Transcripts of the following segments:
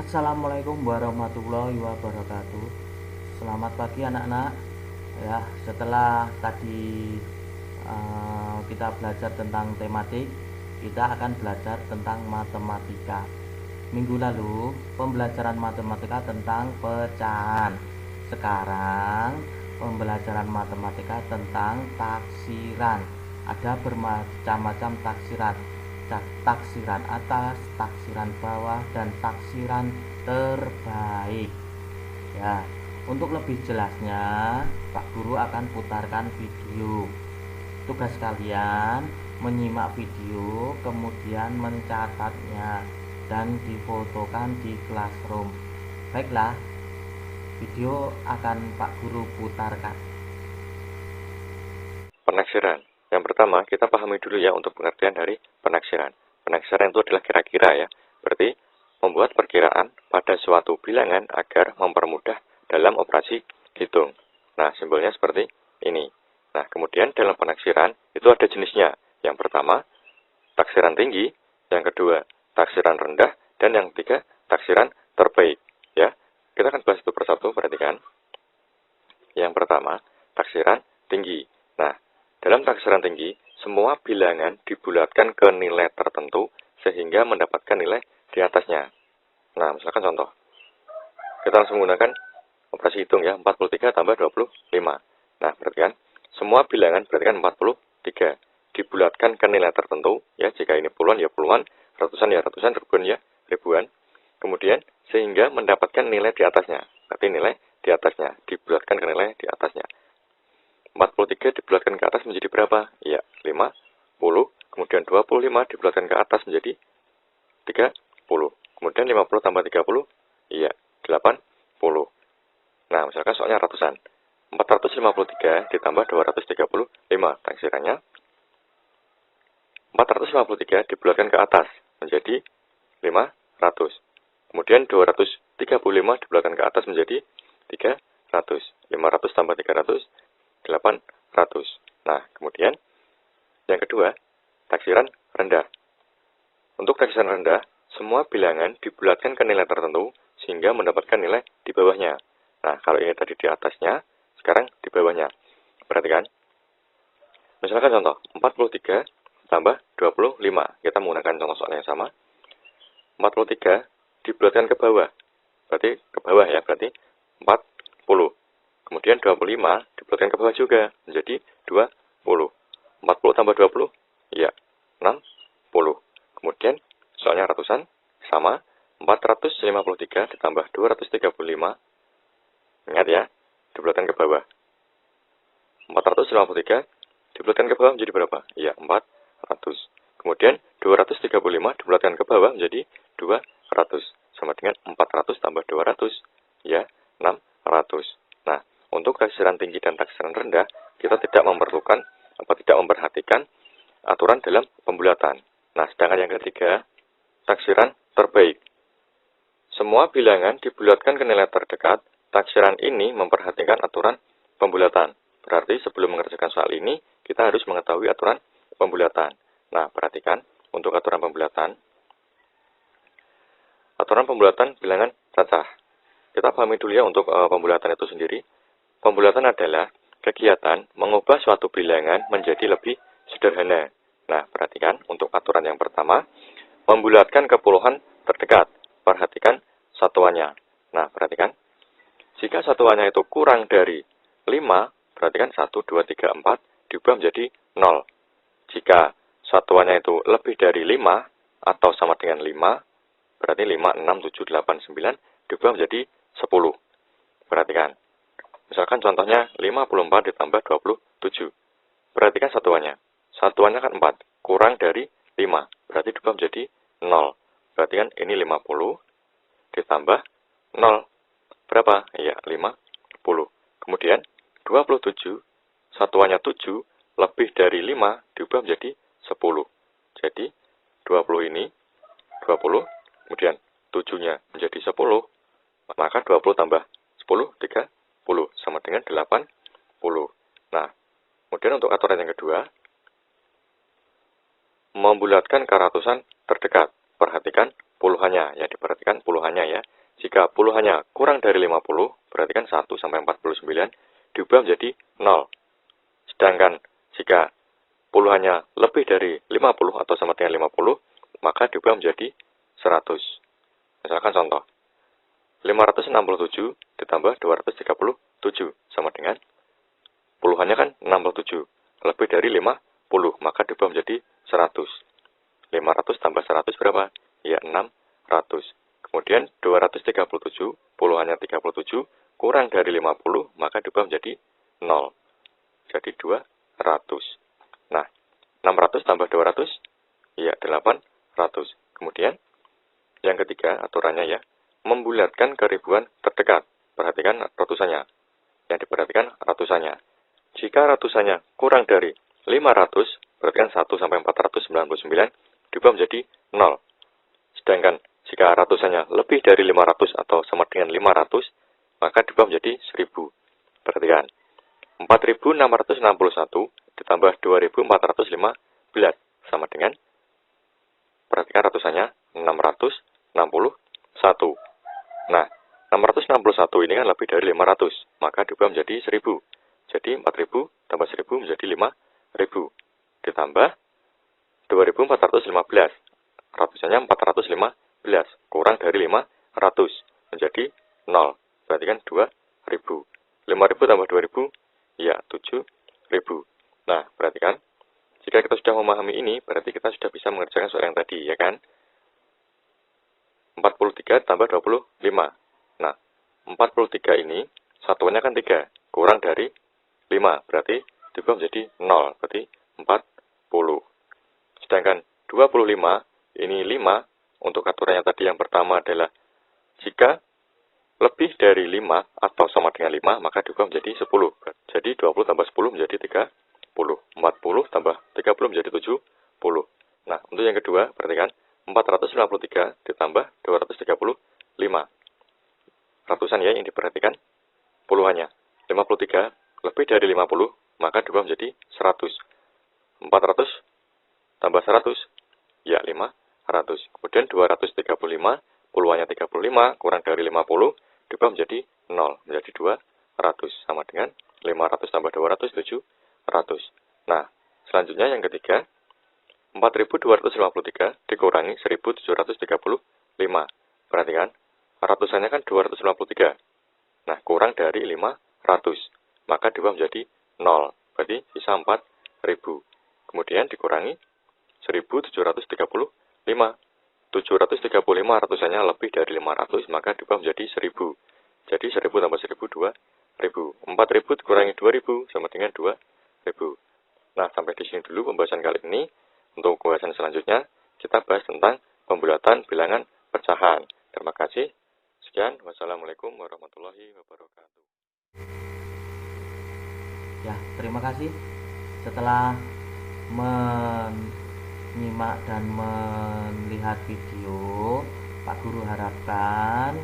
Assalamualaikum warahmatullahi wabarakatuh. Selamat pagi anak-anak. Ya, setelah tadi kita belajar tentang tematik, kita akan belajar tentang matematika. Minggu lalu pembelajaran matematika tentang pecahan. Sekarang pembelajaran matematika tentang taksiran. Ada bermacam-macam taksiran. Taksiran atas, taksiran bawah, dan taksiran terbaik. Ya, untuk lebih jelasnya, Pak Guru akan putarkan video. Tugas kalian menyimak video, kemudian mencatatnya dan difotokan di classroom. Baiklah, video akan Pak Guru putarkan. Penaksiran. Yang pertama, kita pahami dulu ya untuk pengertian dari penaksiran. Penaksiran itu adalah kira-kira ya. Berarti membuat perkiraan pada suatu bilangan agar mempermudah dalam operasi hitung. Nah, simbolnya seperti ini. Nah, kemudian dalam penaksiran itu ada jenisnya. Yang pertama, taksiran tinggi. Yang kedua, taksiran rendah. Dan yang ketiga, taksiran terbaik. Ya, kita akan bahas itu persatu, perhatikan. Yang pertama, taksiran tinggi. Nah, dalam taksiran tinggi, semua bilangan dibulatkan ke nilai tertentu sehingga mendapatkan nilai di atasnya. Nah, misalkan contoh. Kita langsung menggunakan operasi hitung ya, 43 tambah 25. Nah, perhatikan, semua bilangan berarti kan 43. Dibulatkan ke nilai tertentu, ya, jika ini puluhan ya puluhan, ratusan ya ratusan, ribuan ya ribuan. Kemudian, sehingga mendapatkan nilai di atasnya. Berarti nilai di atasnya, dibulatkan ke nilai di atasnya. 43 dibulatkan ke atas menjadi berapa? Ya, 50. Kemudian 25 dibulatkan ke atas menjadi 30. Kemudian 50 tambah 30, iya, 80. Nah, misalkan soalnya ratusan. 453 ditambah 235. Taksirannya 453 dibulatkan ke atas menjadi 500. Kemudian 235 dibulatkan ke atas menjadi 300. 500 tambah 300, 800. Nah, kemudian yang kedua, taksiran rendah. Untuk taksiran rendah, semua bilangan dibulatkan ke nilai tertentu sehingga mendapatkan nilai di bawahnya. Nah, kalau ini tadi di atasnya, sekarang di bawahnya. Perhatikan. Misalkan contoh, 43 tambah 25. Kita menggunakan contoh soal yang sama. 43 dibulatkan ke bawah. Berarti ke bawah ya, berarti 40. Kemudian 25 dibulatkan ke bawah juga, menjadi 20. 40 tambah 20, ya, 60. Kemudian, soalnya ratusan, sama, 453 ditambah 235, ingat ya, dibulatkan ke bawah. 453 dibulatkan ke bawah menjadi berapa? Ya, 400. Kemudian, 235 dibulatkan ke bawah menjadi 200. Sama dengan 400 tambah 200, ya, 600. Nah, untuk taksiran tinggi dan taksiran rendah, kita tidak memperhatikan aturan dalam pembulatan. Nah, sedangkan yang ketiga, taksiran terbaik. Semua bilangan dibulatkan ke nilai terdekat. Taksiran ini memperhatikan aturan pembulatan. Berarti sebelum mengerjakan soal ini, kita harus mengetahui aturan pembulatan. Nah, perhatikan untuk aturan pembulatan. Aturan pembulatan bilangan cacah. Kita pahami dulu ya untuk pembulatan itu sendiri. Pembulatan adalah kegiatan mengubah suatu bilangan menjadi lebih sederhana. Nah, perhatikan untuk aturan yang pertama, membulatkan ke puluhan terdekat. Perhatikan satuannya. Nah, perhatikan. Jika satuannya itu kurang dari 5, perhatikan 1, 2, 3, 4, diubah menjadi 0. Jika satuannya itu lebih dari 5, atau sama dengan 5, berarti 5, 6, 7, 8, 9, diubah menjadi 10. Perhatikan. Misalkan contohnya 54 ditambah 27. Perhatikan satuannya. Satuannya kan 4. Kurang dari 5. Berarti diubah menjadi 0. Berarti kan ini 50 ditambah 0. Berapa? Ya, 50. Kemudian 27. Satuannya 7. Lebih dari 5 diubah menjadi 10. Jadi 20 ini 20. Kemudian 7-nya menjadi 10. Maka 20 tambah 10, 30. Sama dengan 80. Nah, kemudian untuk aturan yang kedua, membulatkan ke ratusan terdekat. Perhatikan puluhannya, ya, diperhatikan puluhannya ya. jika puluhannya kurang dari 50, berarti kan 1 sampai 49 diubah menjadi 0. Sedangkan jika puluhannya lebih dari 50 atau sama dengan 50, maka diubah menjadi 100. Misalkan contoh, 567 ditambah 237 sama dengan puluhannya kan 67. Lebih dari 50, maka diubah menjadi 100. 500 tambah 100 berapa? Ya, 600. Kemudian 237, puluhannya 37, kurang dari 50, maka diubah menjadi 0. Jadi 200. Nah, 600 tambah 200, ya 800. Kemudian, yang ketiga aturannya ya, membulatkan ke ribuan terdekat. Perhatikan ratusannya. Yang diperhatikan ratusannya. Jika ratusannya kurang dari 500, berarti kan 1 sampai 499, diubah menjadi 0. Sedangkan jika ratusannya lebih dari 500 atau sama dengan 500, maka diubah menjadi 1000. Perhatikan. 4.661 ditambah 2.415 sama dengan, perhatikan ratusannya, 661. Nah, 661 ini kan lebih dari 500, maka diubah menjadi 1000. Jadi 4.000 tambah 1000 menjadi 5.000. Ditambah 2.415. Ratusannya 415. Kurang dari 500 menjadi 0. Berarti kan 2.000. 5.000 tambah 2.000, ya 7.000. Nah, perhatikan. Jika kita sudah memahami ini, berarti kita sudah bisa mengerjakan soal yang tadi, ya kan? 43 tambah 25. Nah, 43 ini satuannya kan 3. Kurang dari 5. Berarti diubah menjadi 0. Berarti 40. Sedangkan 25, ini 5. Untuk aturannya tadi yang pertama adalah jika lebih dari 5 atau sama dengan 5, maka diubah menjadi 10. Jadi 20 tambah 10 menjadi 30. 40 tambah 30 menjadi 70. Nah, untuk yang kedua, perhatikan. 453 ditambah 235. Ratusan ya yang diperhatikan. Puluhannya. 53 lebih dari 50, maka diubah menjadi 100. 400 tambah 100, ya 500. Kemudian 235, puluhannya 35, kurang dari 50, diubah menjadi 0, menjadi 200. Sama dengan 500 tambah 200, 700. Nah, selanjutnya yang ketiga, 4.253 dikurangi 1.735. Perhatikan, ratusannya kan 253. Nah, kurang dari 500. Maka diubah menjadi 0. Berarti sisa 4.000. Kemudian dikurangi 1.735. 735 ratusannya lebih dari 500, maka diubah menjadi 1.000. Jadi 1.000 tambah 1.000, 2.000. 4.000 dikurangi 2.000 sama dengan 2.000. Nah, sampai di sini dulu pembahasan kali ini. Untuk pembahasan selanjutnya, kita bahas tentang pembulatan bilangan pecahan. Terima kasih. Sekian. Wassalamualaikum warahmatullahi wabarakatuh. Ya, terima kasih. Setelah menyimak dan melihat video, Pak Guru harapkan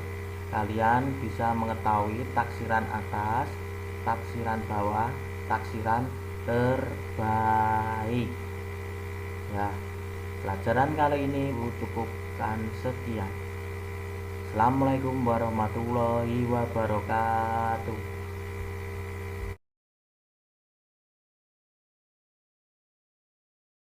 kalian bisa mengetahui taksiran atas, taksiran bawah, taksiran terbaik. Ya, pelajaran kali ini cukupkan sekian. Assalamualaikum warahmatullahi wabarakatuh.